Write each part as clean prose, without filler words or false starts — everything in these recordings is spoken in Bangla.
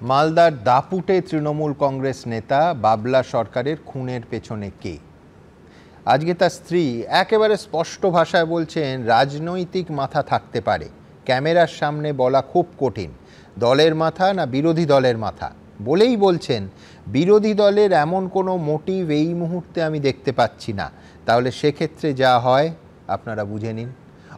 মালদার দাপুটে তৃণমূল কংগ্রেস নেতা বাবলা সরকারের খুনের পেছনে কে? আজকে তার স্ত্রী একেবারে স্পষ্ট ভাষায় বলছেন রাজনৈতিক মাথা থাকতে পারে, ক্যামেরার সামনে বলা খুব কঠিন দলের মাথা না বিরোধী দলের মাথা। বলেই বলছেন বিরোধী দলের এমন কোনো মোটিভ এই মুহূর্তে আমি দেখতে পাচ্ছি না, তাহলে সেক্ষেত্রে যা হয় আপনারা বুঝে নিন।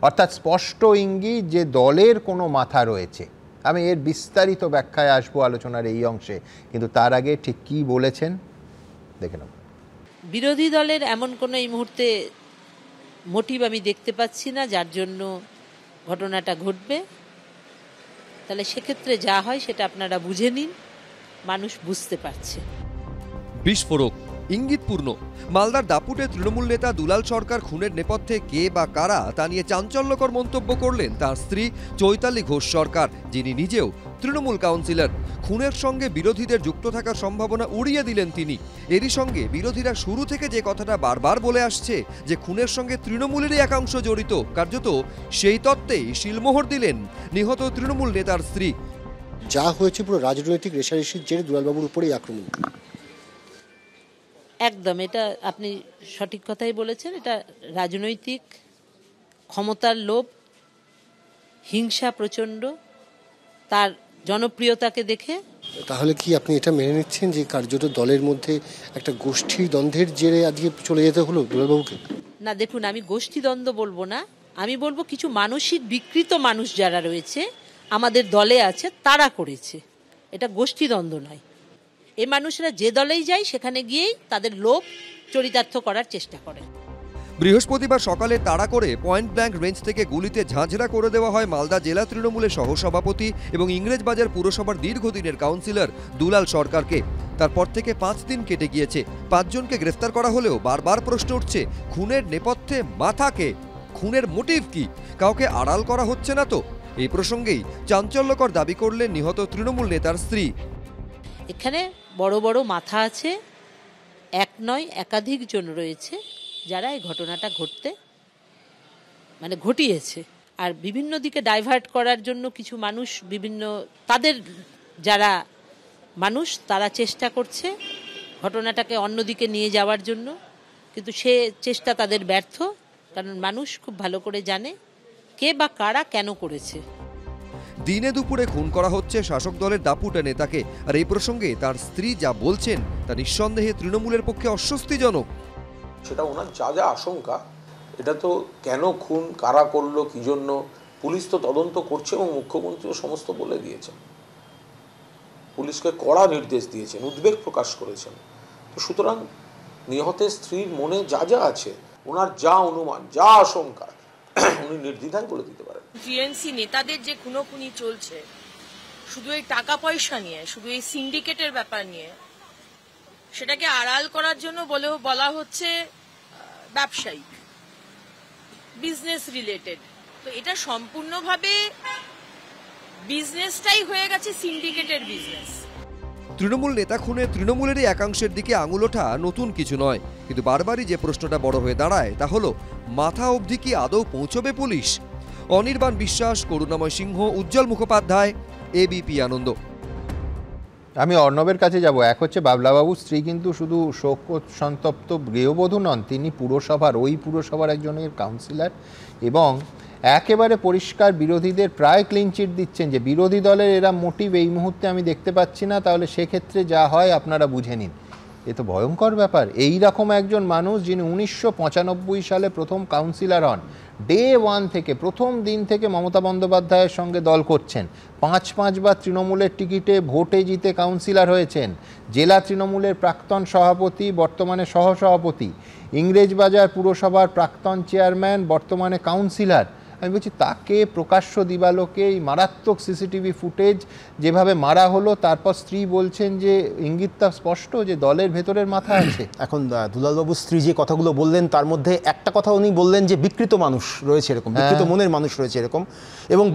অর্থাৎ স্পষ্ট ইঙ্গিত যে দলের কোনো মাথা রয়েছে। আমি এর বিস্তারিত ব্যাখ্যায় আসবো আলোচনার এই অংশে, কিন্তু তার আগে ঠিক কি বলেছেন দেখে নেব। বিরোধী দলের এমন কোনো এই মুহূর্তে মোটিভ আমি দেখতে পাচ্ছি না যার জন্য ঘটনাটা ঘটবে। তাহলে সেক্ষেত্রে যা হয় সেটা আপনারা বুঝে নিন, মানুষ বুঝতে পারছে। বিস্ফোরক, ইঙ্গিতপূর্ণ। মালদার দাপুটে তৃণমূল নেতা দুলাল সরকার খুনের নেপথ্যে কে বা কারা তা নিয়ে চাঞ্চল্যকর মন্তব্য করলেন তার স্ত্রী চৈতালি ঘোষ সরকার, যিনি নিজেও তৃণমূল কাউন্সিলর। খুনের সঙ্গে বিরোধীদের যুক্ত থাকার সম্ভাবনা উড়িয়ে দিলেন তিনি। এরই সঙ্গে বিরোধীরা শুরু থেকে যে কথাটা বারবার বলে আসছে যে খুনের সঙ্গে তৃণমূলেরই একাংশ জড়িত, কার্যত সেই তত্ত্বেই শিলমোহর দিলেন নিহত তৃণমূল নেতার স্ত্রী। যা হয়েছে পুরো রাজনৈতিক রেষারেষির জেরে দুলালবাবুর উপরেই আক্রমণ। একদম, এটা আপনি সঠিক কথাই বলেছেন। এটা রাজনৈতিক ক্ষমতার লোভ, হিংসা প্রচণ্ড, তার জনপ্রিয়তাকে দেখে। তাহলে কি আপনি এটা মেনে নিচ্ছেন যে কার্যত দলের মধ্যে একটা গোষ্ঠী দ্বন্দ্বের জেরে আজকে চলে যেতে হলো দুলালবাবুকে? না, দেখুন, আমি গোষ্ঠীদ্বন্দ্ব বলবো না, আমি বলবো কিছু মানসিক বিকৃত মানুষ যারা রয়েছে আমাদের দলে আছে তারা করেছে। এটা গোষ্ঠীদ্বন্দ্ব নয়। এই মানুষরা যে দলেই যায় সেখানে গিয়েই তাদের লোভ চরিতার্থ করার চেষ্টা করে। বৃহস্পতিবার সকালে তাড়া করে পয়েন্ট ব্ল্যাঙ্ক রেঞ্জ থেকে গুলিতে ঝাঁঝরা করে দেওয়া হয় মালদা জেলা তৃণমূলের সহসভাপতি এবং ইংরেজবাজার পুরসভার দীর্ঘদিনের কাউন্সিলর দুলাল সরকারকে। তারপর থেকে 5 দিন কেটে গিয়েছে। 5 জনকে গ্রেফতার করা হলেও বারবার প্রশ্ন উঠছে খুনের নেপথ্যে মাথা কে? খুনের মোটিভ কি? কাউকে আড়াল করা হচ্ছে না তো? এই প্রসঙ্গেই চাঞ্চল্যকর দাবি করলেন নিহত তৃণমূল নেতার স্ত্রী। এখানে বড় বড় মাথা আছে, এক নয় একাধিক জন রয়েছে যারা এই ঘটনাটা ঘটিয়েছে। আর বিভিন্ন দিকে ডাইভার্ট করার জন্য কিছু মানুষ তাদের যারা মানুষ তারা চেষ্টা করছে ঘটনাটাকে অন্যদিকে নিয়ে যাওয়ার জন্য, কিন্তু সে চেষ্টা তাদের ব্যর্থ। কারণ মানুষ খুব ভালো করে জানে কে বা কারা কেন করেছে। দিনে দুপুরে খুন করা হচ্ছে শাসক দলের দাপুটে নেতাকে, আর এই প্রসঙ্গে তার স্ত্রী যা বলছেন তা নিঃসন্দেহে তৃণমূলের পক্ষে অস্বস্তিজনক। সেটা ওনার যা যা আশঙ্কা, এটা তো কেন খুন, কারা করলো, কি জন্য, পুলিশ তো তদন্ত করছে এবং মুখ্যমন্ত্রীও সমস্ত বলে দিয়েছেন, পুলিশকে কড়া নির্দেশ দিয়েছেন, উদ্বেগ প্রকাশ করেছেন। তো সুতরাং নিহতের স্ত্রীর মনে যা যা আছে, ওনার যা অনুমান, যা আশঙ্কা, উনি নির্দ্বিধায় বলে দিতে পারেন। টিএমসি নেতাদের যে খুনোখুনি চলছে শুধু এই টাকা পয়সা নিয়ে, শুধু এই সিন্ডিকেটের ব্যাপার নিয়ে, সেটাকে আড়াল করার জন্য বলা হচ্ছে ব্যবসায়িক, বিজনেস রিলেটেড। তো এটা সম্পূর্ণভাবে বিজনেসটাই হয়ে গেছে সিন্ডিকেটের বিজনেস। তৃণমূল নেতা খুনে তৃণমূলেরই একাংশের দিকে আঙুল ওঠা নতুন কিছু নয়, কিন্তু বারবারই যে প্রশ্নটা বড় হয়ে দাঁড়ায় তা হলো মাথা অবধি কি আদৌ পৌঁছবে পুলিশ? অনির্বাণ বিশ্বাস, করুণাময় সিংহ, উজ্জ্বল মুখোপাধ্যায়, এবিপি আনন্দ। আমি অর্ণবের কাছে যাব। এক হচ্ছে বাবলাবাবুর স্ত্রী কিন্তু শুধু শোক সন্তপ্ত গৃহবধূ নন, তিনি ওই পুরসভার একজনের কাউন্সিলর, এবং একেবারে পরিষ্কার বিরোধীদের প্রায় ক্লিন চিট দিচ্ছেন যে বিরোধী দলের এরা মোটিভ এই মুহূর্তে আমি দেখতে পাচ্ছি না, তাহলে সেক্ষেত্রে যা হয় আপনারা বুঝে নিন। এ তো ভয়ঙ্কর ব্যাপার। এই রকম একজন মানুষ যিনি 1995 সালে প্রথম কাউন্সিলর হন, ডে 1 থেকে, প্রথম দিন থেকে মমতা বন্দ্যোপাধ্যায়ের সঙ্গে দল করছেন, 5 বার তৃণমূলের টিকিটে ভোটে জিতে কাউন্সিলর হয়েছেন, জেলা তৃণমূলের প্রাক্তন সভাপতি, বর্তমানে সহসভাপতি, ইংরেজবাজার পুরসভার প্রাক্তন চেয়ারম্যান, বর্তমানে কাউন্সিলর। আমি বলছি তাকে প্রকাশ্য দিবালোকে এই মারাত্মক সিসিটিভি ফুটেজ যেভাবে মারা হলো, তারপর স্ত্রী বলছেন যে ইঙ্গিতটা স্পষ্ট যে দলের ভেতরের মাথা আছে। এখন দুলালবাবুর স্ত্রী যে কথাগুলো বললেন তার মধ্যে একটা কথা উনি বললেন যে বিকৃত মানুষ রয়েছে এরকম, বিকৃত মনের মানুষ রয়েছে এরকম। এবং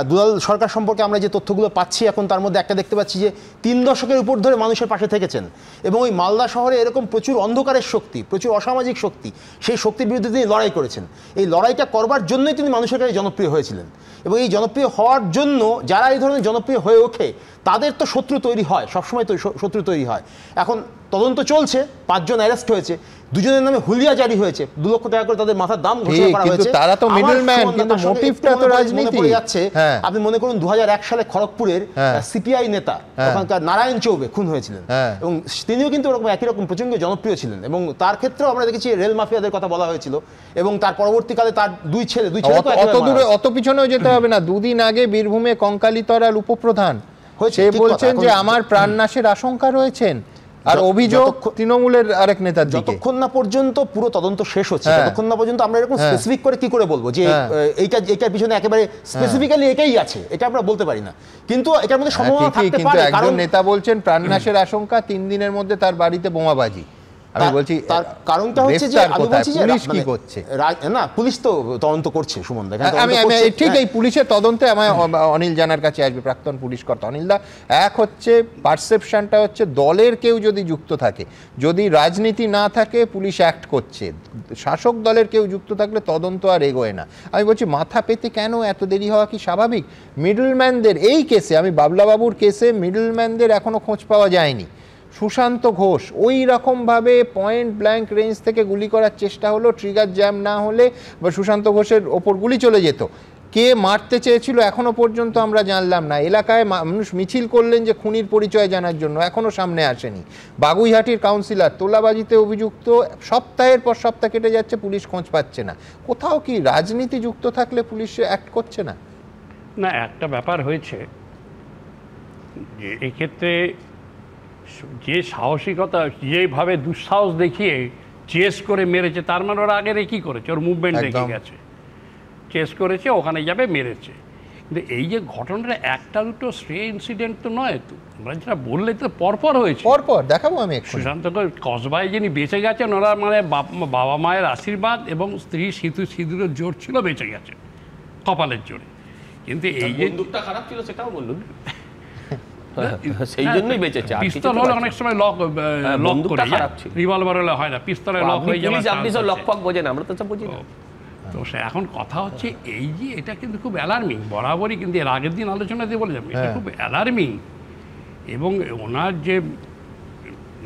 দুলাল সরকার সম্পর্কে আমরা যে তথ্যগুলো পাচ্ছি এখন তার মধ্যে একটা দেখতে পাচ্ছি যে 3 দশকের উপর ধরে মানুষের পাশে থেকেছেন, এবং ওই মালদা শহরে এরকম প্রচুর অন্ধকারের শক্তি, প্রচুর অসামাজিক শক্তি, সেই শক্তির বিরুদ্ধে তিনি লড়াই করেছেন। এই লড়াইটা করবার জন্যই তিনি মানুষের সত্যিকারে জনপ্রিয় হয়েছিলেন। এবং এই জনপ্রিয় হওয়ার জন্য যারা এই ধরনের জনপ্রিয় হয়ে ওঠে তাদের তো শত্রু তৈরি হয়, সবসময় তো শত্রু তৈরি হয়। এখন তদন্ত চলছে, 5 জন অ্যারেস্ট হয়েছে, 2 জনের নামে হুলিয়া জারি হয়েছে, 2 লক্ষ টাকা করে তাদের মাথার দাম ঘোষণা করা হয়েছে। তারা তো মিডলম্যান, কিন্তু মোটিভটা তো রাজনীতি। যাচ্ছে আপনি মনে করুন 2001 সালে খড়গপুরের সিপিআই নেতা ওখানকার নারায়ণ চৌবে খুন হয়েছিলেন, এবং তিনিও কিন্তু ওরকম একই রকম প্রচন্ড জনপ্রিয় ছিলেন, এবং তার ক্ষেত্রেও আমরা দেখেছি রেল মাফিয়াদের কথা বলা হয়েছিল, এবং তার পরবর্তীকালে তার দুই ছেলে অত দূরে অত পিছনেও যেতে হবে না। 2 দিন আগে বীরভূমে কঙ্কালীতরার উপপ্রধান সে বলছেন যে আমার প্রাণনাশের আশঙ্কা রয়েছেন, আর অভিযোগ তৃণমূলের আরেক নেতার দিকে। যতক্ষণ না পর্যন্ত পুরো তদন্ত শেষ হচ্ছে, ততক্ষণ না পর্যন্ত আমরা এরকম স্পেসিফিক করে কি করে বলবো যে এইটার পিছনে একেবারে স্পেসিফিক্যালি এটাই আছে, এটা আমরা বলতে পারি না। কিন্তু এটার মধ্যে সম্ভাবনা থাকতে পারে। একজন নেতা বলছেন প্রাণনাশের আশঙ্কা, 3 দিনের মধ্যে তার বাড়িতে বোমাবাজি। আমি বলছি তার কারণটা হচ্ছে যে আমি বলছি যে পুলিশ কি করছে না, পুলিশ তো তদন্ত করছে সুমন দা। আমি ঠিক এই পুলিশের তদন্তে আমার অনিল জানার কাছে আসবে, প্রাক্তন পুলিশ কর্তা অনিল দা। এক হচ্ছে পারসেপশনটা হচ্ছে দলের কেউ যদি যুক্ত থাকে, যদি রাজনীতি না থাকে পুলিশ অ্যাক্ট করছে, শাসক দলের কেউ যুক্ত থাকলে তদন্ত আর এগোয় না। আমি বলছি মাথা পেতে কেন এত দেরি হওয়া কি স্বাভাবিক? মিডলম্যানদের এই কেসে, আমি বাবলাবাবুর কেসে মিডলম্যানদের এখনো খোঁজ পাওয়া যায়নি। সুশান্ত ঘোষ ওই রকমভাবে পয়েন্ট ব্ল্যাঙ্ক রেঞ্জ থেকে গুলি করার চেষ্টা হলো, ট্রিগার জ্যাম না হলে বা সুশান্ত ঘোষের ওপর গুলি চলে যেত। কে মারতে চেয়েছিল এখনো পর্যন্ত আমরা জানলাম না। এলাকায় মানুষ মিছিল করলেন যে খুনির পরিচয় জানার জন্য, এখনো সামনে আসেনি। বাগুইহাটির কাউন্সিলর তোলাবাজিতে অভিযুক্ত, সপ্তাহের পর সপ্তাহ কেটে যাচ্ছে, পুলিশ খোঁজ পাচ্ছে না। কোথাও কি রাজনীতি যুক্ত থাকলে পুলিশ অ্যাক্ট করছে না? না, একটা ব্যাপার হয়েছে যে এক্ষেত্রে যে সাহসিকতা, যেভাবে দুঃসাহস দেখিয়ে চেস করে মেরেছে, তার মানে ওরা আগে কি করেছে, ওর মুভমেন্ট দেখে গেছে, চেস করেছে, ওখানে যাবে মেরেছে। কিন্তু এই যে ঘটনাটা একটা দুটো স্ট্রে ইনসিডেন্ট তো নয়, তো আমরা যেটা বললে তো পরপর হয়েছে, পরপর দেখাবো আমি। সুশান্ত কসবায় যিনি বেঁচে গেছেন, ওরা মানে বাবা মায়ের আশীর্বাদ এবং স্ত্রী সিঁদুরের জোর ছিল, বেঁচে গেছে কপালের জোরে। কিন্তু এই যে বন্দুকটা খারাপ ছিল সেটাও বললো, সেই জন্যই বেঁচেছে। পিস্তল হলে অনেক সময় লক করে, রিভলভার হলে হয় না, পিস্তলে লক হয়ে যাবে। আপনি সব লক ফক বোঝেন, আমরা তো সব বুঝি না। তো সে এখন কথা হচ্ছে এই যে এটা কিন্তু খুব অ্যালার্মিং, বরাবরই কিন্তু এর আগের দিন আলোচনাতে বলে যাবে, এটা খুব অ্যালার্মিং। এবং ওনার যে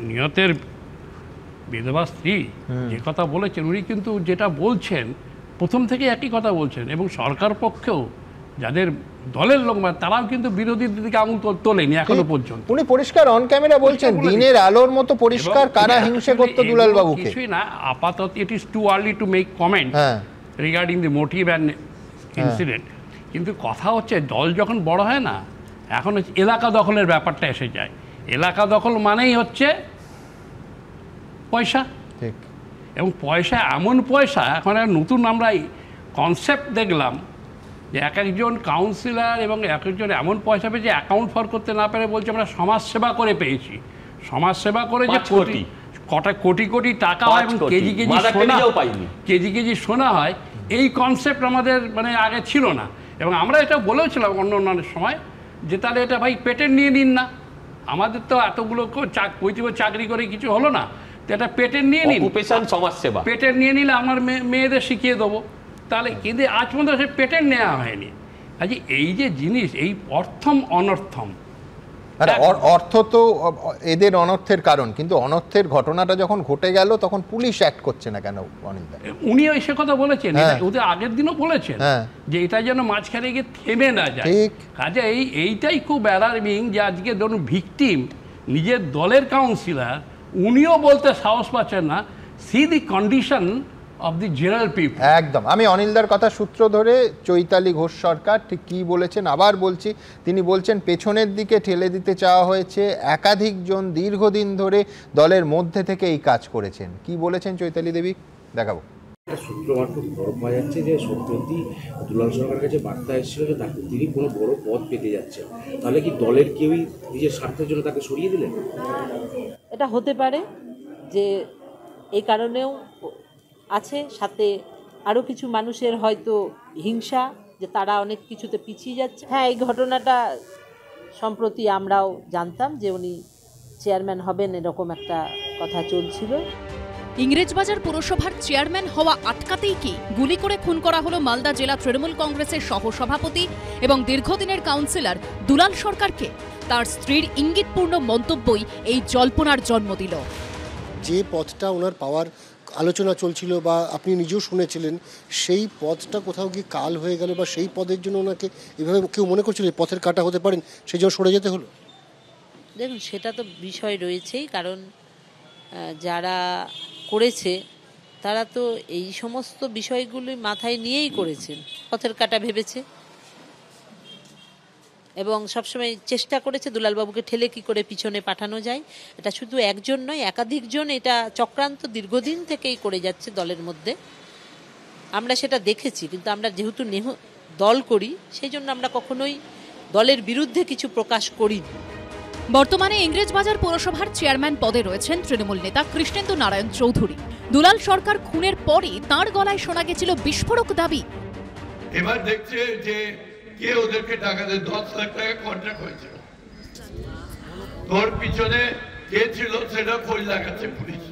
নিয়তের বিধবা স্ত্রী যে কথা বলেছেন, উনি কিন্তু যেটা বলছেন প্রথম থেকে একই কথা বলছেন, এবং সরকার পক্ষেও যাদের দলের লোক তারাও কিন্তু বিরোধীদের দিকে আঙুল তোলেনি এখনো পর্যন্ত। উনি পরিষ্কার অন ক্যামেরা বলছেন দিনের আলোর মতো পরিষ্কার কারা হিংসে করতো দুলাল বাবুকে। কিছুই না, আপাতত it is too early to make comment regarding the motive and incident. কিন্তু কথা হচ্ছে দল যখন বড় হয় না, এখন হচ্ছে এলাকা দখলের ব্যাপারটা এসে যায়। এলাকা দখল মানেই হচ্ছে পয়সা, ঠিক। এবং পয়সা এমন পয়সা, এখন নতুন আমরা কনসেপ্ট দেখলাম যে এক একজন কাউন্সিলর এবং এক একজন এমন পয়সা পেয়েছে অ্যাকাউন্ট ফর করতে না পেরে বলছে আমরা সমাজসেবা করে পেয়েছি। সমাজসেবা করে যে কোটি কোটি টাকা হয় এবং কেজি কেজি সোনা হয়, এই কনসেপ্ট আমাদের মানে আগে ছিল না। এবং আমরা এটা বলেওছিলাম অন্য সময় যে তাহলে এটা ভাই পেটেন্ট নিয়ে নিন না, আমাদের তো এতগুলো চাকরি করে কিছু হলো না, তো এটা পেটেন্ট নিয়ে নিন, সমাজসেবা পেটেন্ট নিয়ে নিলে আমার মেয়েদের শিখিয়ে দেবো। তাহলে কিন্তু আজ পর্যন্ত সে পেটেন্ট নেওয়া হয়নি। আজ এই যে জিনিস, এই অর্থম অনর্থম, অর্থ তো এদের অনর্থের কারণ, কিন্তু অনর্থের ঘটনাটা যখন ঘটে গেল তখন পুলিশ অ্যাক্ট করছে না কেন? উনিও সে কথা বলেছেন, ওদের আগের দিনও বলেছেন যে এটা যেন মাঝখানে গিয়ে থেমে না যায়। কাজে এইটাই খুব অ্যালার্মিং যে আজকে ধরুন ভিকটিম নিজের দলের কাউন্সিলর, উনিও বলতে সাহস পাচ্ছেন না, see the condition of the general people. একদম। আমি অনিলদার কথা সূত্র ধরে চৈতালি ঘোষ সরকার ঠিক কী বলেছেন আবার বলছি। তিনি বলছেন পেছনের দিকে ঠেলে দিতে চাওয়া হয়েছে, একাধিক জন দীর্ঘদিন ধরে দলের মধ্যে থেকে এই কাজ করেছেন। কি বলেছেন চৈতালি দেবী, দেখাবো। সূত্র মারফত খবর পাওয়া যাচ্ছে যে সত্যি দুলাল সরকারের কাছে বার্তা এসেছিল যে তাকে তিনি কোনো বড় পদ পেতে যাচ্ছেন, তাহলে কি দলের কেউই নিজের স্বার্থের জন্য তাকে সরিয়ে দিলেন? এটা হতে পারে যে এই কারণেও আছে, সাথে আরও কিছু মানুষের হয়তো হিংসা যে তারা অনেক কিছুতে পিছিয়ে যাচ্ছে। হ্যাঁ, এই ঘটনাটা সম্প্রতি আমরাও জানতাম যে উনি চেয়ারম্যান হবেন, এরকম একটা কথা চলছিল। ইংরেজবাজার পুরসভার চেয়ারম্যান হওয়া আটকাতেই কি গুলি করে খুন করা হলো মালদা জেলা তৃণমূল কংগ্রেসের সহসভাপতি এবং দীর্ঘদিনের কাউন্সিলর দুলাল সরকারকে? তার স্ত্রীর ইঙ্গিতপূর্ণ মন্তব্যই এই জল্পনার জন্ম দিল। যে পথটা ওনার পাওয়ার আলোচনা চলছিল বা আপনি নিজেও শুনেছিলেন, সেই পথটা কোথাও গিয়ে কাল হয়ে গেল বা সেই পদের জন্য ওনাকে এভাবে কেউ মনে করছিল পথের কাটা হতে পারেন, সেই জন্য সরে যেতে হলো? দেখুন, সেটা তো বিষয় রয়েছেই, কারণ যারা করেছে তারা তো এই সমস্ত বিষয়গুলি মাথায় নিয়েই করেছেন, পথের কাটা ভেবেছে এবং সবসময় চেষ্টা করেছে দুলালবাবুকে ঠেলে কি করে পিছনে পাঠানো যায়। এটা শুধু একজন নয়, একাধিকজন এটা চক্রান্ত দীর্ঘদিন থেকেই করে যাচ্ছে দলের মধ্যে। আমরা সেটা দেখেছি, কিন্তু আমরা যেহেতু দল করি সেই জন্য আমরা কখনোই দলের বিরুদ্ধে কিছু প্রকাশ করিনি। বর্তমানে ইংরেজবাজার পৌরসভার চেয়ারম্যান পদে রয়েছেন তৃণমূল নেতা কৃষ্ণেন্দু নারায়ণ চৌধুরী। দুলাল সরকার খুনের পরই তাঁর গলায় শোনা গেছিল বিস্ফোরক দাবি। এবার দেখছে যে কে ওদেরকে টাকা দেয়, 10 লাখ টাকা কন্ট্রাক্ট হয়েছিল, তোর পিছনে কে ছিল সেটা খোঁজ লাগাচ্ছে পুলিশ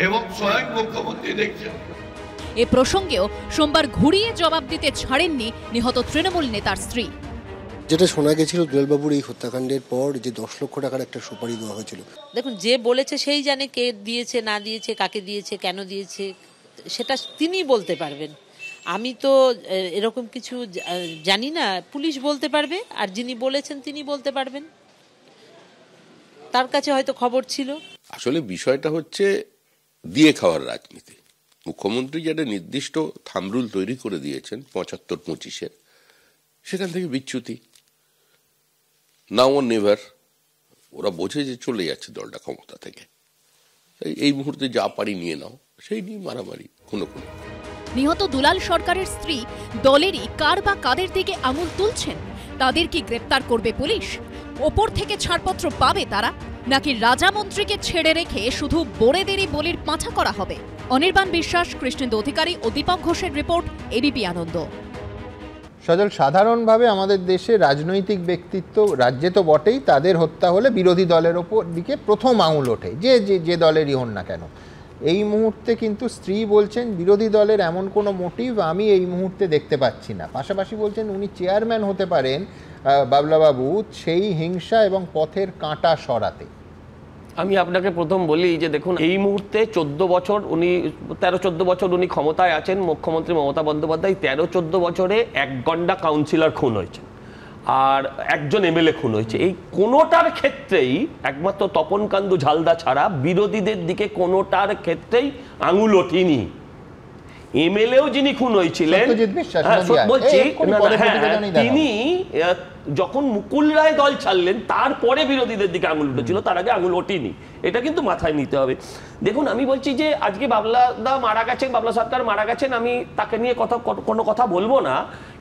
এবং স্বয়ং মুখ্যমন্ত্রী দেখছেন। এ প্রসঙ্গেও সোমবার ঘুরিয়ে জবাব দিতে ছাড়েননি নিহত তৃণমূল নেতার স্ত্রী। যেটা শোনা গেছিল দুলালবাবুর এই হত্যাকাণ্ডের পর যে 10 লক্ষ টাকার একটা সুপারি দেওয়া হয়েছিল। দেখুন, যে বলেছে সেই জানে কে দিয়েছে না দিয়েছে, কাকে দিয়েছে, কেন দিয়েছে, সেটা তিনি বলতে পারবেন। আমি তো এরকম কিছু জানি না, পুলিশ বলতে পারবে, আর যিনি বলেছেন তিনি বলতে পারবেন, তার কাছে হয়তো খবর ছিল। আসলে বিষয়টা হচ্ছে দিয়ে খাওয়ার রাজনীতি। মুখ্যমন্ত্রী যেটা নির্দিষ্ট থামরুল তৈরি করে দিয়েছেন 75-25-এর, সেখান থেকে বিচ্যুতি, নাও অর নেভার। ওরা বোঝে যে চলে যাচ্ছে দলটা ক্ষমতা থেকে, এই মুহূর্তে যা পারি নিয়ে নাও, সেই নিয়ে মারামারি, খুনোখুনি। নিহত দুলাল সরকারের স্ত্রী দলেরই কার বা কাদের দিকে আঙুল তুলছেন? তাদের কি গ্রেপ্তার করবে পুলিশ? ওপর থেকে ছাড়পত্র পাবে তারা, নাকি রাজা মন্ত্রীকে ছেড়ে রেখে শুধু বোরেদেরই বলির পাঁঠা করা হবে? অনির্বাণ বিশ্বাস, কৃষ্ণেন্দু অধিকারী ও দীপক ঘোষের রিপোর্ট, এবিপি আনন্দ। সজল, সাধারণভাবে আমাদের দেশে রাজনৈতিক ব্যক্তিত্ব রাজ্যে তো বটেই, তাদের হত্যা হলে বিরোধী দলের ওপর দিকে প্রথম আঙুল ওঠে, যে দলেরই হন না কেন। এই মুহূর্তে কিন্তু স্ত্রী বলছেন বিরোধী দলের এমন কোনো মোটিভ আমি এই মুহূর্তে দেখতে পাচ্ছি না। পাশাপাশি বলছেন উনি চেয়ারম্যান হতে পারেন বাবলাবাবু সেই হিংসা এবং পথের কাঁটা সরাতে। আমি আপনাকে প্রথম বলি যে দেখুন, এই মুহূর্তে 13-14 বছর উনি ক্ষমতায় আছেন, মুখ্যমন্ত্রী মমতা বন্দ্যোপাধ্যায়। 13-14 বছরে 1 গন্ডা কাউন্সিলর খুন হয়েছে আর 1জন এমএলএ খুন হয়েছে। এই কোনোটার ক্ষেত্রেই একমাত্র তপন কান্দু ঝালদা ছাড়া বিরোধীদের দিকে কোনোটার ক্ষেত্রেই আঙুল ওঠেনি। এমএলএও যিনি খুন হয়েছিলেন, বলছি তিনি যখন মুকুল রায় দল ছাড়লেন তারপরে বিরোধীদের দিকে আঙুল উঠেছিল, তার আগে আঙুল ওঠেনি। এটা কিন্তু মাথায় নিতে হবে। দেখুন, আমি বলছি যে আজকে বাবলাদা মারা গেছেন, বাবলা সরকার মারা গেছেন, আমি তাকে নিয়ে কোনো কথা বলবো না,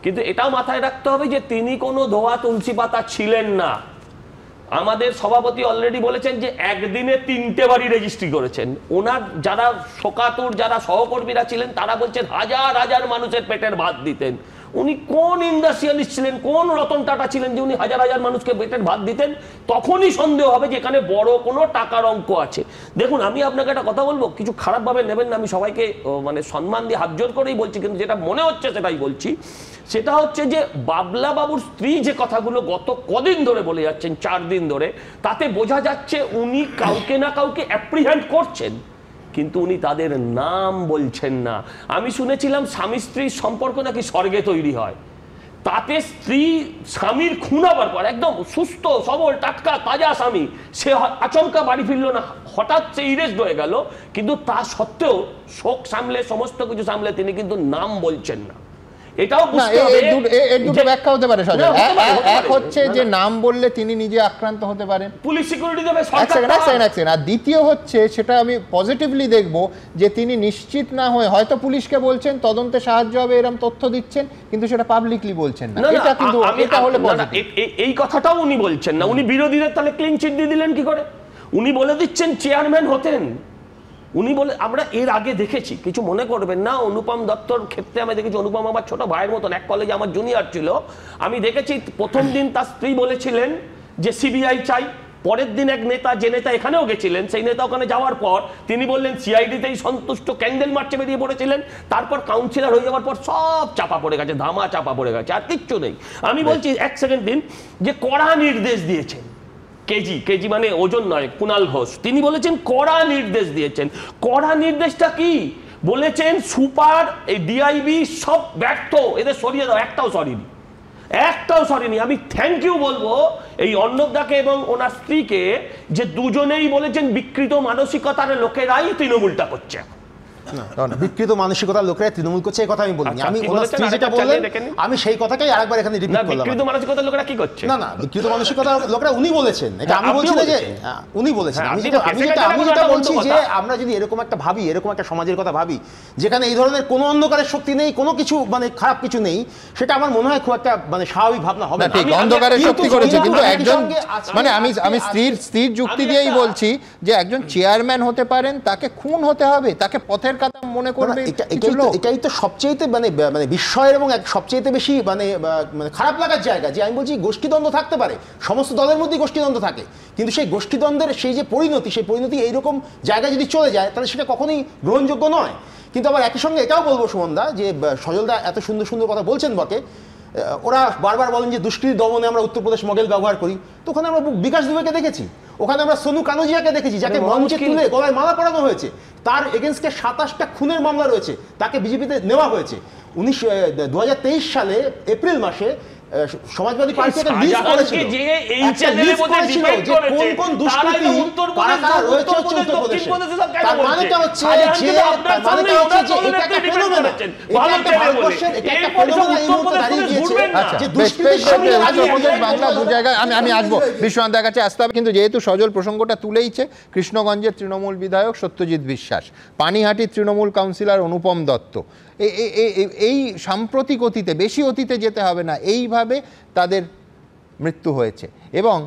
কিন্তু এটাও মাথায় রাখতে হবে যে তিনি কোনো ধোয়া তুলসী পাতা ছিলেন না। আমাদের সভাপতি অলরেডি বলেছেন যে একদিনে 3টে বাড়ি রেজিস্ট্রি করেছেন। ওনার যারা শোকাতুর যারা সহকর্মীরা ছিলেন তারা বলছেন হাজার হাজার মানুষের পেটের ভাত দিতেন। উনি কোন ইন্ডাস্ট্রিয়ালিস্ট ছিলেন, কোন রতন টাটা ছিলেন যে উনি হাজার হাজার মানুষকে পেটের ভাত দিতেন? তখনই সন্দেহ হবে যে এখানে বড় কোনো টাকার অঙ্ক আছে। দেখুন, আমি আপনাকে একটা কথা বলবো, কিছু খারাপভাবে নেবেন না, আমি সবাইকে মানে সম্মান দিয়ে হাত জোর করেই বলছি, কিন্তু যেটা মনে হচ্ছে সেটাই বলছি। সেটা হচ্ছে যে বাবলা বাবুর স্ত্রী যে কথাগুলো গত কদিন ধরে বলে যাচ্ছেন, 4 দিন ধরে, তাতে বোঝা যাচ্ছে উনি কাউকে না কাউকে অ্যাপ্রিহেন্ড করছেন, কিন্তু উনি তাদের নাম বলছেন না। আমি শুনেছিলাম স্বামী স্ত্রীর সম্পর্ক নাকি স্বর্গে তৈরি হয়, তাতে স্ত্রী স্বামীর খুন হবার পর একদম সুস্থ সবল টাটকা তাজা স্বামী, সে আচমকা বাড়ি ফিরল না, হঠাৎ সে ইরেস্ট হয়ে গেল, কিন্তু তা সত্ত্বেও শোক সামলে সমস্ত কিছু সামলে তিনি কিন্তু নাম বলছেন না। এটাও বুঝতে হবে, এর দুটো ব্যাখ্যা হতে পারে সজল। এক হচ্ছে যে নাম বললে তিনি নিজে আক্রান্ত হতে পারেন, পুলিশ সিকিউরিটি দেবে সরকার। আর দ্বিতীয় হচ্ছে, সেটা আমি পজিটিভলি দেখব, যে তিনি নিশ্চিত না হয়ে হয়তো পুলিশকে বলছেন তদন্তে সাহায্য হবে এরকম তথ্য দিচ্ছেন, কিন্তু সেটা পাবলিকলি বলছেন না। এটা কিন্তু এটা হলে এই কথাটাও উনি বলছেন না। উনি বিরোধীদের তাহলে ক্লিন চিট দিয়ে দিলেন কি করে? উনি বলে দিচ্ছেন চেয়ারম্যান হতেন। উনি বলে, আমরা এর আগে দেখেছি, কিছু মনে করবেন না, অনুপম দত্তর ক্ষেত্রে আমি দেখেছি, অনুপম আমার ছোট ভাইয়ের মতন, এক কলেজে আমার জুনিয়র ছিল, আমি দেখেছি প্রথম দিন তার স্ত্রী বলেছিলেন যে সিবিআই চাই, পরের দিন এক নেতা, যে নেতা এখানেও গেছিলেন, সেই নেতা ওখানে যাওয়ার পর তিনি বললেন সিআইডিতেই সন্তুষ্ট, ক্যান্ডেল মার্চে বেরিয়ে পড়েছিলেন। তারপর কাউন্সিলর হয়ে যাওয়ার পর সব চাপা পড়ে গেছে, ধামা চাপা পড়ে গেছে, আর কিচ্ছু নেই। আমি বলছি এক সেকেন্ড দিন, যে কড়া নির্দেশ দিয়েছেন কেজি মানে ওজন নয়, কুণাল ঘোষ, তিনি বলেছেন কড়া নির্দেশ দিয়েছেন। কড়া নির্দেশটা কি বলেছেন? সুপার, এই ডিআইবি সব ব্যর্থ, এদের সরিয়ে দাও। একটাও সরিনি। আমি থ্যাংক ইউ বলবো এই অর্ণবদাকে এবং ওনার স্ত্রীকে, যে দুজনেই বলেছেন বিকৃত মানসিকতার লোকেরাই তৃণমূলটা করছে। বিকৃত মানসিকতার লোকেরা তৃণমূল করছে এই কথা আমি বলিনি। আমি ওনার স্ত্রী যেটা বললেন আমি সেই কথাটাই আরেকবার এখানে রিপিট করলাম। বিকৃত মানসিকতার লোকেরা কি করছে? না বিকৃত মানসিকতার লোকেরা উনি বলেছেন, এটা আমি বলছি না যে উনি বলেছেন। আমি যেটা বলছি যে আমরা যদি এরকম একটা ভাবি, এরকম একটা সমাজের কথা ভাবি যেখানে এই ধরনের কোনো অন্ধকারের শক্তি নেই, কোনো কিছু মানে খারাপ কিছু নেই, সেটা আমার মনে হয় খুব একটা মানে স্বাভাবিক ভাবনা হবে না। ঠিক, অন্ধকারের শক্তি করেছে, কিন্তু একজন মানে আমি স্ত্রীর যুক্তি দিয়েই বলছি যে একজন চেয়ারম্যান হতে পারেন, তাকে খুন হতে হবে, তাকে পথের কথা মনে করবে। এটাই তো সবচেয়ে মানে বিস্ময়ের এবং সবচেয়ে বেশি মানে খারাপ লাগার জায়গা, যে আমি বলছি গোষ্ঠীদ্বন্দ্ব থাকতে পারে, সমস্ত দলের মধ্যেই গোষ্ঠীদ্বন্দ্ব থাকে, কিন্তু সেই গোষ্ঠীদ্বন্দ্বের সেই যে পরিণতি, সেই পরিণতি এইরকম জায়গায় যদি চলে যায় তাহলে সেটা কখনোই গ্রহণযোগ্য নয়। কিন্তু আবার একই সঙ্গে এটাও বলবো সুমনদা, যে সজলদা এত সুন্দর সুন্দর কথা বলছেন বটে, ওরা বারবার বলেন যে দুষ্কৃতি দমনে আমরা উত্তরপ্রদেশ মডেল ব্যবহার করি, তো ওখানে আমরা বিকাশ দুবেকে দেখেছি, ওখানে আমরা সোনু কানোজিয়াকে দেখেছি, যাকে মঞ্চে তুলে গলায় মালা পরানো হয়েছে, তার এগেনস্টে 27টা খুনের মামলা রয়েছে, তাকে বিজেপিতে নেওয়া হয়েছে। 2023 সালে এপ্রিল মাসে সমাজবাদী পার্টি একটা লিস্ট করেছিল, কোন কোন দুষ্কৃতী কারা কারা রয়েছে উত্তরপ্রদেশে। তার মানেটা হচ্ছে যে এটা একটা ফেনোমেনা, এটা একটা ভারতবর্ষের এটা একটা ফেনোমেনা এই মুহূর্তে দাঁড়িয়ে গিয়েছে যে দুষ্কৃতির সঙ্গে বাংলা দু জায়গায় আমি আসবো, বিশ্বনাথের কাছে আসতে হবে। কিন্তু যেহেতু সজল প্রসঙ্গটা তুলেইছে, কৃষ্ণগঞ্জের তৃণমূল বিধায়ক সত্যজিৎ বিশ্বাস, পানিহাটির তৃণমূল কাউন্সিলর অনুপম দত্ত, এই সাম্প্রতিক অতীতে, বেশি অতীতে যেতে হবে না, এইভাবে তাদের মৃত্যু হয়েছে। এবং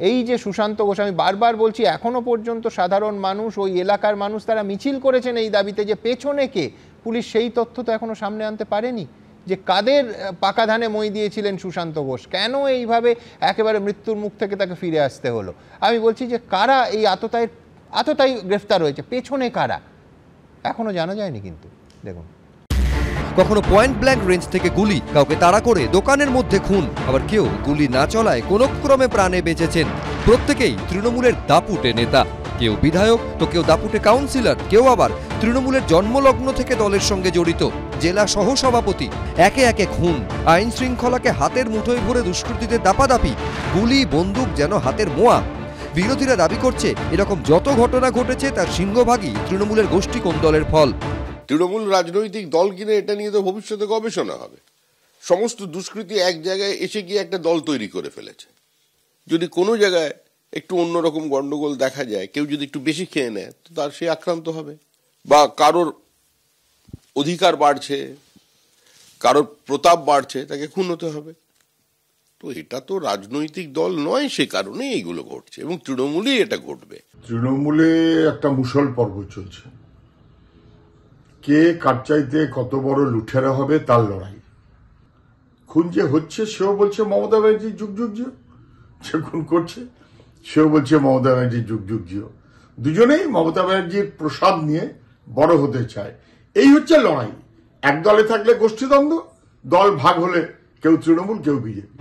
এই যে সুশান্ত ঘোষ, আমি বারবার বলছি, এখনো পর্যন্ত সাধারণ মানুষ, ওই এলাকার মানুষ, তারা মিছিল করেছেন এই দাবিতে যে পেছনে কে, পুলিশ সেই তথ্য তো এখনো সামনে আনতে পারেনি যে কাদের পাকা ধানে মই দিয়েছিলেন সুশান্ত ঘোষ, কেন এইভাবে একেবারে মৃত্যুর মুখ থেকে তাকে ফিরে আসতে হলো। আমি বলছি যে কারা এই আততায়ী গ্রেফতার হয়েছে, পেছনে কারা এখনো জানা যায়নি। কিন্তু দেখুন, কখনো পয়েন্ট ব্ল্যাঙ্ক রেঞ্জ থেকে গুলি, কাউকে তাড়া করে দোকানের মধ্যে খুন, আবার কেউ গুলি না চলায় কোনো ক্রমে প্রাণে বেঁচেছেন। প্রত্যেকেই তৃণমূলের দাপুটে নেতা, কেউ বিধায়ক তো কেউ দাপুটে কাউন্সিলর, কেউ আবার তৃণমূলের জন্মলগ্ন থেকে দলের সঙ্গে জড়িত, জেলা সহ সভাপতি। একে একে খুন, আইন শৃঙ্খলাকে হাতের মুঠোয় ভরে দুষ্কৃতীদের দাপাদাপি, গুলি বন্দুক যেন হাতের মোয়া। বিরোধীরা দাবি করছে এরকম যত ঘটনা ঘটেছে তার সিংহভাগই তৃণমূলের গোষ্ঠী কোন্দলের ফল। তৃণমূল রাজনৈতিক দল কিনে এটা নিয়ে তো ভবিষ্যতে গবেষণা হবে। সমস্ত দুষ্কৃতী এক জায়গায় এসে গিয়ে একটা দল তৈরি করে ফেলেছে। যদি কোনো জায়গায় একটু অন্যরকম গন্ডগোল দেখা যায়, কেউ যদি একটু বেশি খেয়ে নেয়, তো তার সে আক্রান্ত হবে, বা কারোর অধিকার বাড়ছে, কারোর প্রতাপ বাড়ছে, তাকে খুন হতে হবে। তো এটা তো রাজনৈতিক দল নয়, সে কারণে এইগুলো ঘটছে, এবং তৃণমূলেই এটা ঘটবে। তৃণমূলে একটা মুষল পর্ব চলছে, কে কার চাইতে কত বড় লুঠেরা হবে তার লড়াই। খুন যে হচ্ছে সেও বলছে মমতা ব্যানার্জি যুগ যুগ জিও, সে খুন করছে সেও বলছে মমতা ব্যানার্জি যুগ যুগ জিও। দুজনেই মমতা ব্যানার্জির প্রসাদ নিয়ে বড় হতে চায়, এই হচ্ছে লড়াই। এক দলে থাকলে গোষ্ঠীদ্বন্দ্ব, দল ভাগ হলে কেউ তৃণমূল কেউ বিজেপি।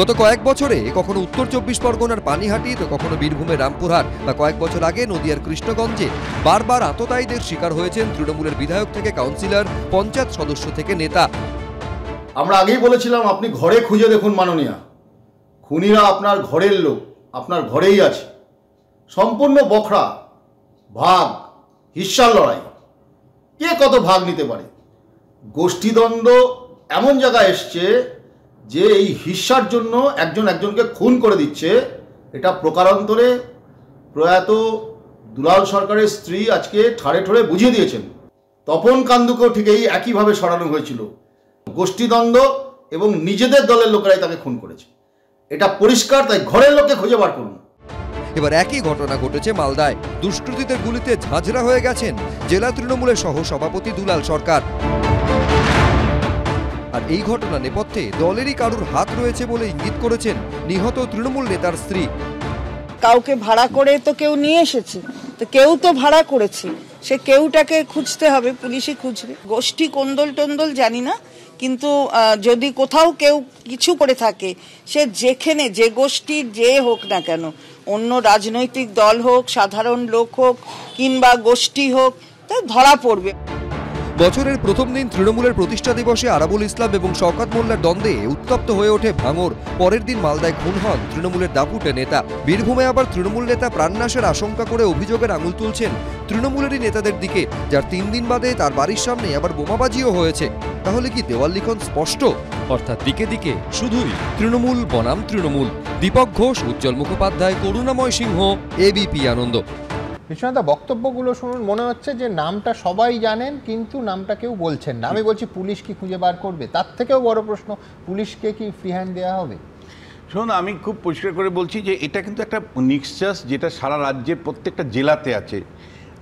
গত কয়েক বছরে কখনো উত্তর 24 পরগনার পানিহাটি, তো কখনো বীরভূমের রামপুরহাট, বা কয়েক বছর আগে নদিয়ার কৃষ্ণগঞ্জে বারবার আততায়ীদের শিকার হয়েছেন তৃণমূলের বিধায়ক থেকে কাউন্সিলর, পঞ্চায়েত সদস্য থেকে নেতা। আমরা আগেই বলেছিলাম আপনি ঘরে খুঁজে দেখুন মাননীয়া, খুনিরা আপনার ঘরের লোক, আপনার ঘরেই আছে। সম্পূর্ণ বখরা, ভাগ, হিস্সার লড়াই, কে কত ভাগ নিতে পারে। গোষ্ঠীদ্বন্দ্ব এমন জায়গায় এসছে যে এই হিস্সার জন্য একজন একজনকে খুন করে দিচ্ছে। এটা প্রকারান্তরে প্রয়াত দুলাল সরকারের স্ত্রী আজকে ঠাড়ে ঠোড়ে বুঝিয়ে দিয়েছেন। তপন কান্দুকেও ঠিক এই একইভাবে সরানো হয়েছিল। গোষ্ঠীদ্বন্দ্ব এবং নিজেদের দলের লোকেরাই তাকে খুন করেছে, এটা পরিষ্কার। তাই ঘরের লোককে খুঁজে বার করুন। এবার একই ঘটনা ঘটেছে মালদায়। দুষ্কৃতীদের গুলিতে ঝাঁঝরা হয়ে গেছেন জেলা তৃণমূলের সহ সভাপতি দুলাল সরকার। আর এই ঘটনা নেপথ্যে দলেরই কারুর হাত রয়েছে বলে ইঙ্গিত করেছেন নিহত তৃণমূল নেতার স্ত্রী। কাউকে ভাড়া করে তো কেউ নিয়ে এসেছে, তো কেউ তো ভাড়া করেছে, সে কেউটাকে খুঁজতে হবে, পুলিশই খুঁজবে। গোষ্ঠী কোন্দল টোন্দল জানি না, কিন্তু যদি কোথাও কেউ কিছু করে থাকে, সে যেখানে যে গোষ্ঠীর যে হোক না কেন, অন্য রাজনৈতিক দল হোক, সাধারণ লোক হোক কিংবা গোষ্ঠী হোক, তা ধরা পড়বে। বছরের প্রথম দিন তৃণমূলের প্রতিষ্ঠা দিবসে আরাবুল ইসলাম এবং শওকত মোল্লার দ্বন্দ্বে উত্তপ্ত হয়ে ওঠে ভাঙড়। পরের দিন মালদায় খুন হন তৃণমূলের দাপুটে নেতা। বীরভূমে আবার তৃণমূল নেতা প্রাণনাশের আশঙ্কা করে অভিযোগের আঙুল তুলছেন তৃণমূলেরই নেতাদের দিকে, যার 3 দিন বাদে তার বাড়ির সামনে আবার বোমাবাজিও হয়েছে। তাহলে কি দেওয়াল লিখন স্পষ্ট? অর্থাৎ দিকে দিকে শুধুই তৃণমূল বনাম তৃণমূল। দীপক ঘোষ, উজ্জ্বল মুখোপাধ্যায়, করুণাময় সিংহ, এবিপি আনন্দ। বিশ্বনাথ, বক্তব্যগুলো শুনুন, মনে হচ্ছে যে নামটা সবাই জানেন কিন্তু নামটা কেউ বলছেন না। আমি বলছি পুলিশ কি খুঁজে বার করবে? তার থেকেও বড় প্রশ্ন, পুলিশকে কি ফ্রি হ্যান্ড দেওয়া হবে? শুনুন, আমি খুব পরিষ্কার করে বলছি যে এটা কিন্তু একটা নিক্সাস যেটা সারা রাজ্যের প্রত্যেকটা জেলাতে আছে।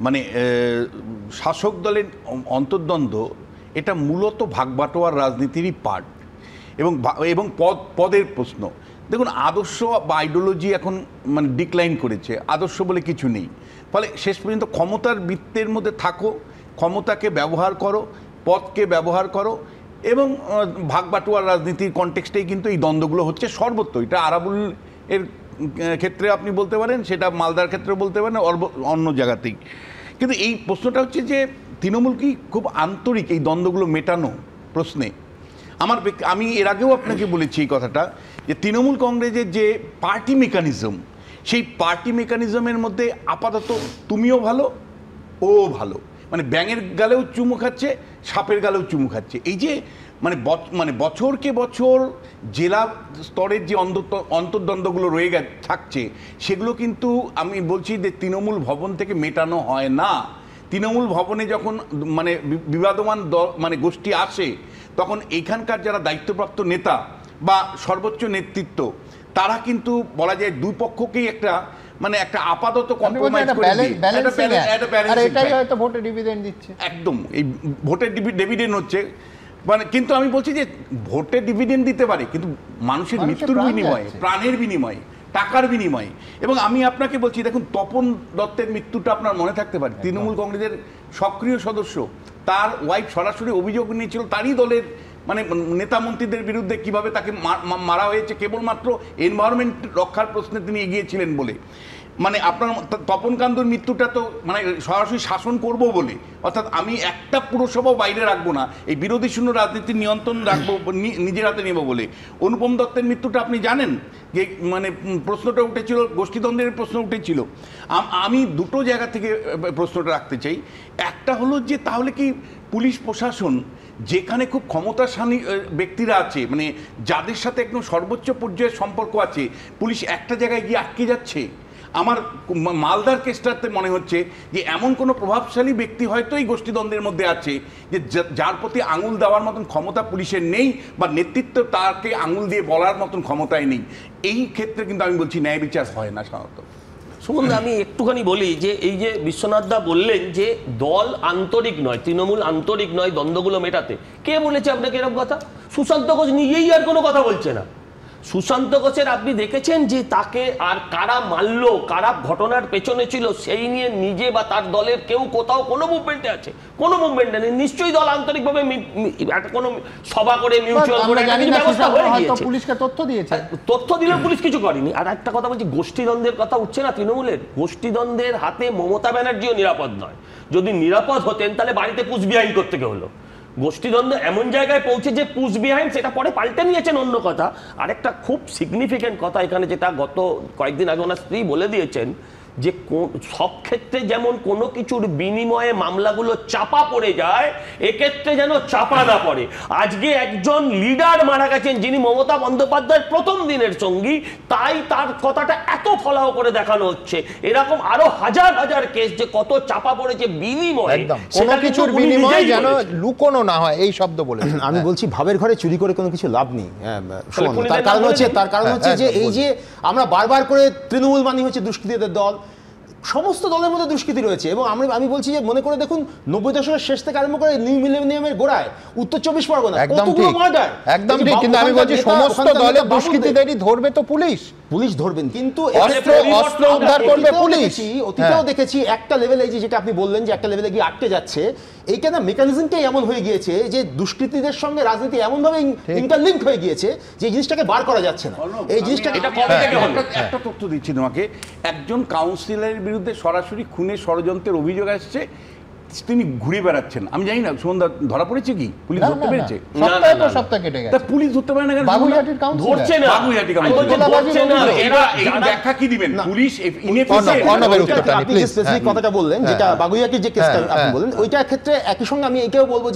মানে শাসক দলের অন্তর্দ্বন্দ্ব এটা মূলত ভাগবাটোয়ার রাজনীতিরই পার্ট, এবং পদের প্রশ্ন। দেখুন, আদর্শ বা আইডিওলজি এখন মানে ডিক্লাইন করেছে, আদর্শ বলে কিছু নেই। ফলে শেষ পর্যন্ত ক্ষমতার বৃত্তের মধ্যে থাকো, ক্ষমতাকে ব্যবহার করো, পদকে ব্যবহার করো, এবং ভাগবাটোয়ার রাজনীতির কনটেক্সটেই কিন্তু এই দ্বন্দ্বগুলো হচ্ছে সর্বত্র। এটা আরাবুল এর ক্ষেত্রে আপনি বলতে পারেন, সেটা মালদার ক্ষেত্রে বলতে পারেন, অন্য জায়গাতেই। কিন্তু এই প্রশ্নটা হচ্ছে যে তৃণমূল কি খুব আন্তরিক এই দ্বন্দ্বগুলো মেটানো প্রশ্নে? আমি এর আগেও আপনাকে বলেছি এই কথাটা, যে তৃণমূল কংগ্রেসের যে পার্টি মেকানিজম, সেই পার্টি মেকানিজমের মধ্যে আপাতত তুমিও ভালো ও ভালো, মানে ব্যাঙের গালেও চুমু খাচ্ছে, সাপের গালেও চুমু খাচ্ছে। এই যে মানে বছরকে বছর জেলা স্তরের যে অন্তর্দ্বন্দ্বগুলো রয়ে থাকছে, সেগুলো কিন্তু আমি বলছি যে তৃণমূল ভবন থেকে মেটানো হয় না। তৃণমূল ভবনে যখন মানে বিবাদমান মানে গোষ্ঠী আসে, তখন এখানকার যারা দায়িত্বপ্রাপ্ত নেতা বা সর্বোচ্চ নেতৃত্ব, তারা কিন্তু বলা যায় দুই পক্ষকেই একটা মানে একটা আপাতত কম্প্রোমাইজ করে ভোটের ডিভিডেন্ড দিচ্ছে। একদম এই ভোটের ডিভিডেন্ড হচ্ছে, মানে কিন্তু আমি বলছি যে ভোটের ডিভিডেন্ড দিতে পারে, কিন্তু মানুষের মৃত্যুর বিনিময়ে, প্রাণের বিনিময়ে, টাকার বিনিময়ে। এবং আমি আপনাকে বলছি, দেখুন, তপন দত্তের মৃত্যুটা আপনার মনে থাকতে পারে, তৃণমূল কংগ্রেসের সক্রিয় সদস্য, তার ওয়াইফ সরাসরি অভিযোগ নিয়েছিল তারই দলের মানে নেতা মন্ত্রীদের বিরুদ্ধে কিভাবে তাকে মারা হয়েছে কেবলমাত্র এনভায়রনমেন্ট রক্ষার প্রশ্নে তিনি এগিয়েছিলেন বলে। মানে আপনার তপন কান্দুর মৃত্যুটা তো মানে সরাসরি শাসন করব বলে, অর্থাৎ আমি একটা পুরসভাও বাইরে রাখবো না, এই বিরোধী শূন্য রাজনীতির নিয়ন্ত্রণ রাখবো, নিজের হাতে নেব বলে। অনুপম দত্তের মৃত্যুটা আপনি জানেন যে মানে প্রশ্নটা উঠেছিল, গোষ্ঠীদ্বন্দ্বের প্রশ্ন উঠেছিল। আমি দুটো জায়গা থেকে প্রশ্নটা রাখতে চাই। একটা হলো যে তাহলে কি পুলিশ প্রশাসন, যেখানে খুব ক্ষমতাশালী ব্যক্তিরা আছে, মানে যাদের সাথে একদম সর্বোচ্চ পর্যায়ের সম্পর্ক আছে, পুলিশ একটা জায়গায় গিয়ে আটকে যাচ্ছে? আমার মালদার কেসটাতে মনে হচ্ছে যে এমন কোনো প্রভাবশালী ব্যক্তি হয়তো এই গোষ্ঠীদ্বন্দ্বের মধ্যে আছে যে যার প্রতি আঙুল দেওয়ার মতন ক্ষমতা পুলিশের নেই, বা নেতৃত্ব তাকে আঙুল দিয়ে বলার মতন ক্ষমতায় নেই। এই ক্ষেত্রে কিন্তু আমি বলছি ন্যায় বিচার হয় না সাধারণত। শুনুন, আমি একটুখানি বলি যে এই যে বিশ্বনাথদা বললেন যে দল আন্তরিক নয়, তৃণমূল আন্তরিক নয় দ্বন্দ্বগুলো মেটাতে, কে বলেছে আপনাকে এরকম কথা? সুশান্ত ঘোষ নিজেই আর কোনো কথা বলছে না। সুশান্ত ঘোষের আপনি দেখেছেন যে তাকে আর কারা মারলো, কারা ঘটনার পেছনে ছিল, সেই নিয়ে নিজে বা তার দলের কেউ কোথাও কোনো মুভমেন্টে আছে? কোনো মুভমেন্টে নেই। নিশ্চয়ই দল আন্তরিকভাবে একটা কোনো সভা করে মিউচুয়াল করে ব্যবস্থা হয়ে গিয়েছে, পুলিশকে তথ্য দিয়েছে, তথ্য দিলেও পুলিশ কিছু করেনি। আর একটা কথা বলছি, গোষ্ঠীদ্বন্দ্বের কথা উঠছে না তৃণমূলের, গোষ্ঠীদ্বন্দ্বের হাতে মমতা ব্যানার্জিও নিরাপদ নয়। যদি নিরাপদ হতেন তাহলে বাড়িতে পুষবিহাইন করতে কে হলো? গোষ্ঠীদ্বন্দ্ব এমন জায়গায় পৌঁছে যে পুষবিহাইন সেটা পরে পাল্টে নিয়েছেন অন্য কথা। আর একটা খুব সিগনিফিকেন্ট কথা এখানে, যেটা গত কয়েকদিন আগে ওনার স্ত্রী বলে দিয়েছেন, যে সব ক্ষেত্রে যেমন কোনো কিছুর বিনিময়ে মামলাগুলো চাপা পড়ে যায়, এক্ষেত্রে যেন চাপা না পড়ে। আজকে একজন লিডার মারা গেছেন যিনি মমতা বন্দ্যোপাধ্যায়ের প্রথম দিনের সঙ্গী, তাই তার কথাটা এত ফলাও করে দেখানো হচ্ছে। এরকম আরো হাজার হাজার কেস যে কত চাপা পড়েছে বিনিময়ে, কোনো কিছুর বিনিময়ে যেন লুকোনো না হয়, এই শব্দ বলেছেন। আমি বলছি ভাবের ঘরে চুরি করে কোনো কিছু লাভ নেই। তার কারণ হচ্ছে যে এই যে আমরা বারবার করে তৃণমূল মানে হচ্ছে দুষ্কৃতীদের দল, সমস্ত দলের মধ্যে দুষ্কৃতি রয়েছে। এবং আমি বলছি যে মনে করে দেখুন 90 দশকের শেষ থেকে আরম্ভ করে নিউ মিলেনিয়ামের গোড়ায় উত্তর 24 পরগনা কতগুলো মার্ডার। একদম ঠিক, কিন্তু আমি বলছি সমস্ত দলের দুষ্কৃতীদেরই ধরবে তো পুলিশ ধরবেন, কিন্তু অস্ত্র উদ্ধার করবে পুলিশ। অতীতেও দেখেছি একটা লেভেলে, এই যেটা আপনি বললেন যে একটা লেভেলে গিয়ে আটকে যাচ্ছে, এইখানে মেকানিজমটাই এমন হয়ে গিয়েছে যে দুষ্কৃতীদের সঙ্গে রাজনীতি এমনভাবে ইন্টারলিঙ্ক হয়ে গিয়েছে যে এই জিনিসটাকে বার করা যাচ্ছে না। এই জিনিসটাকে একটা তথ্য দিচ্ছি তোমাকে, একজন কাউন্সিলরের বিরুদ্ধে সরাসরি খুনের ষড়যন্ত্রের অভিযোগ আসছে, তিনি ঘুরে বেড়াচ্ছেন। আমি জানি না সন্ধ্যা ধরা পড়েছে কি, পুলিশ ধরতে পেরেছে? সপ্তাহ কেটে গেছে, পুলিশ ধরতে পারে না কেন? বাগুইআটির কাউন্সিলর ধরছে না, বাগুইআটি কাউন্সিলর এরা ব্যাখ্যা কি দিবেন? পুলিশ আপনি যে স্পেসিফিক কথাটা বললেন, যেটা বাগুইআটির যে কেসটা আপনি বললেন, ওইটার ক্ষেত্রে একই সঙ্গে আমি এটাও বলবো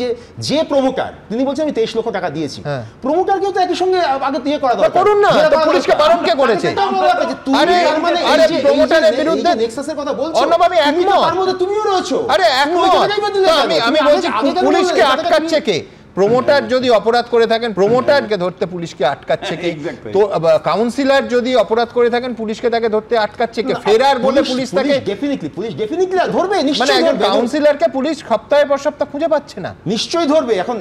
যে প্রমোটার, তিনি বলছেন আমি 23 লক্ষ টাকা দিয়েছি, প্রমোটারকেও তো একই সঙ্গে আগে দিয়ে করা দরকার। করুন না, পুলিশকে বারণ কে করেছে? আরে আরে প্রমোটারের বিরুদ্ধে নেক্সাসের কথা বলছো, অন্যভাবে একমত, তার মধ্যে তুমিও রয়েছো। আরে আমি বলছি পুলিশকে আটকাচ্ছে কে? প্রমোটার যদি অপরাধ করে থাকেন, প্রমোটারকে ধরতে পুলিশকে আটকাচ্ছে কে? তো কাউন্সিলর যদি অপরাধ করে থাকেন, পুলিশকে তাকে ধরতে আটকাচ্ছে কে? ফেরার বলে পুলিশ তাকে ডেফিনিটলি ধরবে, মানে একজন কাউন্সিলরকে পুলিশ সপ্তাহের পর সপ্তাহ খুঁজে পাচ্ছে না, নিশ্চয়ই ধরবে। এখন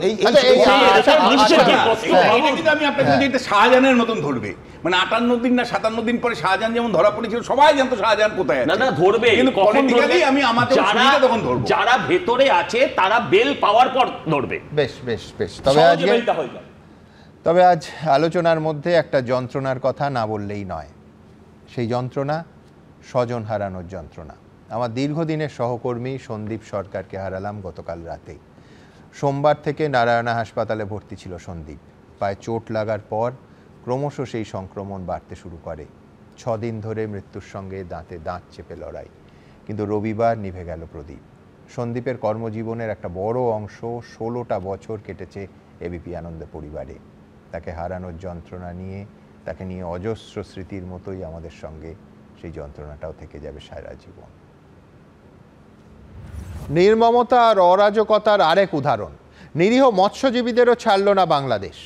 আমি আপনাকে এটা শাহজাহানের মতন ধরবে, মানে 58 দিন না 57 দিন পরে শাহজাহান যেমন ধরা পড়েছিল, সবাই জানতো শাহজাহান কোথায় আছে। না ধরবে, কিন্তু পলিটিক্যালি আমি আমাদের সুবিধা তখন ধরব, যারা ভেতরে আছে তারা বেল পাওয়ার পর ধরবে। বেশ। তবে আজ আলোচনার মধ্যে একটা যন্ত্রণার কথা না বললেই নয়। সেই যন্ত্রণা স্বজন হারানোর যন্ত্রণা। আমার দীর্ঘদিনের সহকর্মী সন্দীপ সরকারকে হারালাম গতকাল রাতে। সোমবার থেকে নারায়ণা হাসপাতালে ভর্তি ছিল সন্দীপ। পায়ে চোট লাগার পর ক্রমশ সেই সংক্রমণ বাড়তে শুরু করে। 6 দিন ধরে মৃত্যুর সঙ্গে দাঁতে দাঁত চেপে লড়াই, কিন্তু রবিবার নিভে গেল প্রদীপ। সন্দীপের কর্মজীবনের একটা বড় অংশ 16টা বছর কেটেছে এবিপি আনন্দ পরিবারে। তাকে হারানোর যন্ত্রণা নিয়ে, তাকে নিয়ে অজস্র স্মৃতির মতোই আমাদের সঙ্গে সেই যন্ত্রণাটাও থেকে যাবে সারা জীবন। নির্মমতা আর অরাজকতার আরেক উদাহরণ, নিরীহ মৎস্যজীবীদেরও ছাড়ল না বাংলাদেশ।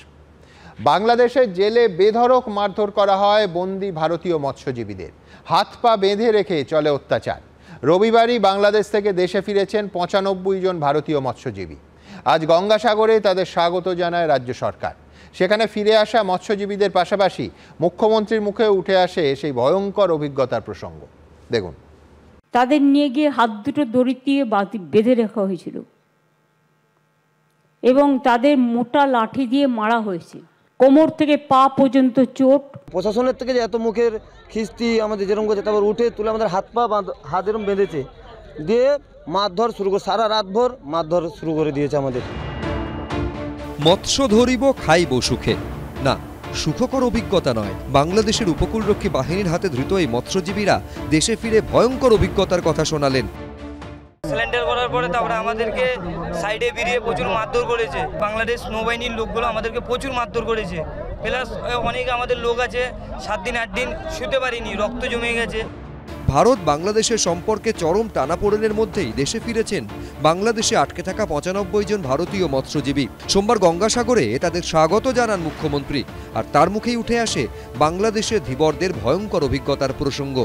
বাংলাদেশের জেলে বেধড়ক মারধর করা হয় বন্দি ভারতীয় মৎস্যজীবীদের। হাত পা বেঁধে রেখে চলে অত্যাচার। রবিবারই বাংলাদেশ থেকে দেশে ফিরেছেন 95 জন ভারতীয় মৎস্যজীবী। আজ গঙ্গাসাগরে তাদের স্বাগত জানায় রাজ্য সরকার। সেখানে ফিরে আসা মৎস্যজীবীদের পাশাপাশি মুখ্যমন্ত্রীর মুখে উঠে আসে সেই ভয়ঙ্কর অভিজ্ঞতার প্রসঙ্গ। দেখুন, তাদের নিয়ে গিয়ে হাত দুটো দড়ি দিয়ে বেঁধে রাখা হয়েছিল এবং তাদের মোটা লাঠি দিয়ে মারা হয়েছে। কোমর থেকে পা পর্যন্ত চোট। প্রশাসনের থেকে যে এত মুখের খিস্তি আমাদের যেরকম করছে, তারপর উঠে তুলে আমাদের হাত এরকম বেঁধেছে, দিয়ে মারধর শুরু করে, সারা রাতভর মারধর শুরু করে দিয়েছে আমাদের। মৎস্য ধরিব খাইব সুখে, না সুখকর অভিজ্ঞতা নয়। বাংলাদেশের উপকূলরক্ষী বাহিনীর হাতে ধৃত এই মৎস্যজীবীরা দেশে ফিরে ভয়ঙ্কর অভিজ্ঞতার কথা শোনালেন। সিলিন্ডার করার পরে তারপরে আমাদেরকে সাইডে বেরিয়ে প্রচুর মারধর করেছে। বাংলাদেশ নৌবাহিনীর লোকগুলো আমাদেরকে প্রচুর মারধর করেছে। প্লাস অনেক আমাদের লোক আছে 7 দিন 8 দিন শুতে পারিনি, রক্ত জমে গেছে। ভারত বাংলাদেশের সম্পর্কে চরম টানাপোড়েনের মধ্যেই দেশে ফিরেছেন বাংলাদেশে আটকে থাকা 95 জন ভারতীয় মৎস্যজীবী। সোমবার গঙ্গাসাগরে তাদের স্বাগত জানান মুখ্যমন্ত্রী, আর তার মুখেই উঠে আসে বাংলাদেশের ধীবরদের ভয়ঙ্কর অভিজ্ঞতার প্রসঙ্গ।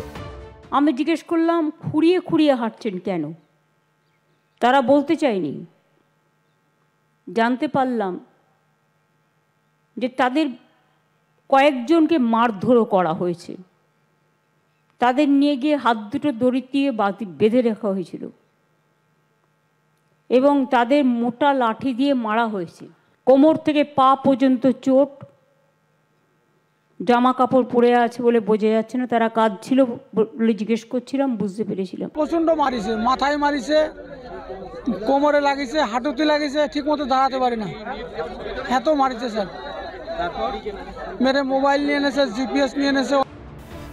আমি জিজ্ঞেস করলাম খুঁড়িয়ে খুঁড়িয়ে হাঁটছেন কেন? তারা বলতে চায়নি। জানতে পারলাম যে তাদের কয়েকজনকে মারধরও করা হয়েছে। তাদের নিয়ে গিয়ে হাত দুটো দড়ি দিয়ে বেঁধে রাখা হয়েছিল এবং তাদের মোটা লাঠি দিয়ে মারা হয়েছে। কোমর থেকে পা পর্যন্ত চোট, জামা কাপড় পরে আছে বলে বোঝা যাচ্ছে না। তারা কাঁদছিল বলে জিজ্ঞেস করছিলাম, বুঝতে পেরেছিলাম। প্রচণ্ড মারিছে, মাথায় মারিছে, কোমরে লাগিয়েছে, হাঁটুতে লাগিয়েছে, ঠিক মতো দাঁড়াতে পারি না, এত মারিছে স্যার। মেরে মোবাইল নিয়ে এনেছে, জিপিএস নিয়ে এনেছে।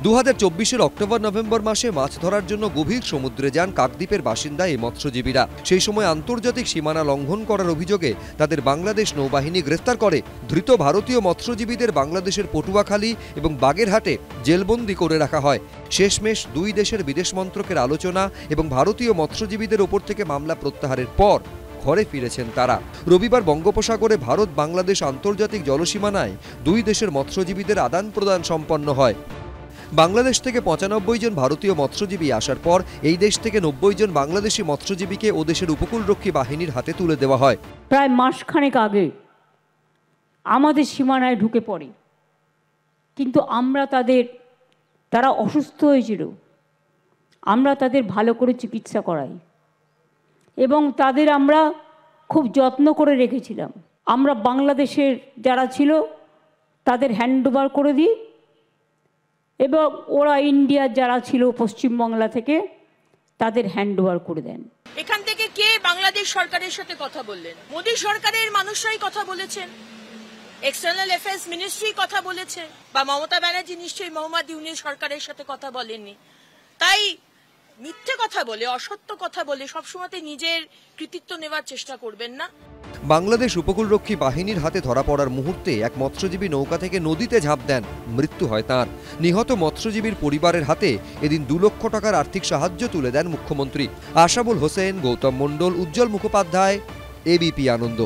2024-এর অক্টোবর-নভেম্বর মাসে মাছ ধরার জন্য গভীর সমুদ্রে যান কাকদ্বীপের বাসিন্দা এই মৎস্যজীবীরা। সেই সময় আন্তর্জাতিক সীমানা লঙ্ঘন করার অভিযোগে তাদের বাংলাদেশ নৌবাহিনী গ্রেফতার করে। ধৃত ভারতীয় মৎস্যজীবীদের বাংলাদেশের পটুয়াখালী এবং বাগেরহাটে জেলবন্দি করে রাখা হয়। শেষমেশ 2 দেশের বিদেশ মন্ত্রকের আলোচনা এবং ভারতীয় মৎস্যজীবীদের ওপর থেকে মামলা প্রত্যাহারের পর ঘরে ফিরেছেন তারা। রবিবার বঙ্গোপসাগরে ভারত বাংলাদেশ আন্তর্জাতিক জলসীমানায় 2 দেশের মৎস্যজীবীদের আদান প্রদান সম্পন্ন হয়। বাংলাদেশ থেকে 95 জন ভারতীয় মৎস্যজীবী আসার পর এই দেশ থেকে 90 জন বাংলাদেশি মৎস্যজীবীকে ও দেশের উপকূলরক্ষী বাহিনীর হাতে তুলে দেওয়া হয়। প্রায় মাসখানেক আগে আমাদের সীমানায় ঢুকে পড়ে, কিন্তু তারা অসুস্থ হয়েছিল, আমরা তাদের ভালো করে চিকিৎসা করাই এবং তাদের আমরা খুব যত্ন করে রেখেছিলাম। আমরা বাংলাদেশের যারা ছিল তাদের হ্যান্ডওভার করে দিই এবং ওরা ইন্ডিয়ার যারা ছিল পশ্চিমবাংলা থেকে তাদের হ্যান্ডওভার করে দেন। এখান থেকে কে বাংলাদেশ সরকারের সাথে কথা বললেন? মোদী সরকারের মানুষরাই কথা বলেছেন, এক্সটার্নাল অ্যাফেয়ার্স মিনিস্ট্রি কথা বলেছে, বা মমতা ব্যানার্জি নিশ্চয়ই মোহাম্মদ ইউনূস সরকারের সাথে কথা বলেননি। তাই মিথ্যে কথা বলে, অসত্য কথা বলে সবসময় নিজের কৃতিত্ব নেওয়ার চেষ্টা করবেন না। বাংলাদেশ উপকূলরক্ষী বাহিনীর হাতে ধরা পড়ার মুহূর্তে এক মৎস্যজীবী নৌকা থেকে নদীতে ঝাঁপ দেন, মৃত্যু হয় তাঁর। নিহত মৎস্যজীবীর পরিবারের হাতে এদিন 2 লক্ষ টাকার আর্থিক সাহায্য তুলে দেন মুখ্যমন্ত্রী। আশাবুল হোসেন, গৌতম মণ্ডল, উজ্জ্বল মুখোপাধ্যায়, এবিপি আনন্দ।